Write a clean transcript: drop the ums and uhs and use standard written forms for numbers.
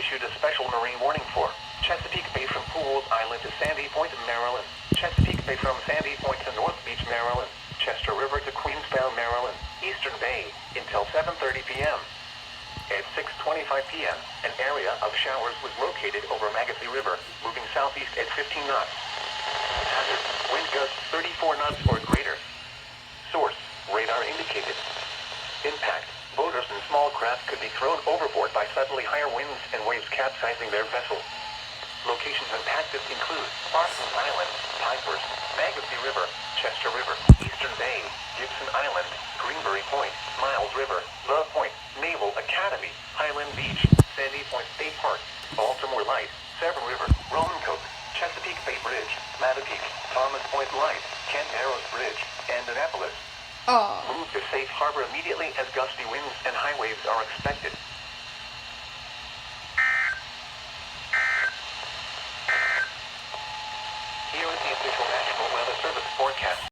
issued a special marine warning for Chesapeake Bay from Pools Island to Sandy Point, Maryland. Chesapeake Bay from Sandy Point to North Beach, Maryland. Chester River to Queensbound, Maryland. Eastern Bay until 7:30 p.m. At 6:25 p.m., an area of showers was located over Magathie River, moving southeast at 15 knots. Hazard: wind gusts 34 knots or greater. Source: radar indicated. Impact: boaters and small craft could be thrown overboard by suddenly higher winds and waves capsizing their vessel. Locations impacted include Parsons Island, Pipers, Magathie River, Chester River, Eastern Bay, Gibson Island, Greenbury Point, Miles River, Love Point, Naval Academy, Highland Beach, Sandy Point State Park, Baltimore Light, Severn River, Roman Cove, Chesapeake Bay Bridge, Chesapeake, Thomas Point Light, Kent Narrows Bridge, and Annapolis. Oh. Move to safe harbor immediately as gusty winds and high waves are expected. Here is the official National Weather Service forecast.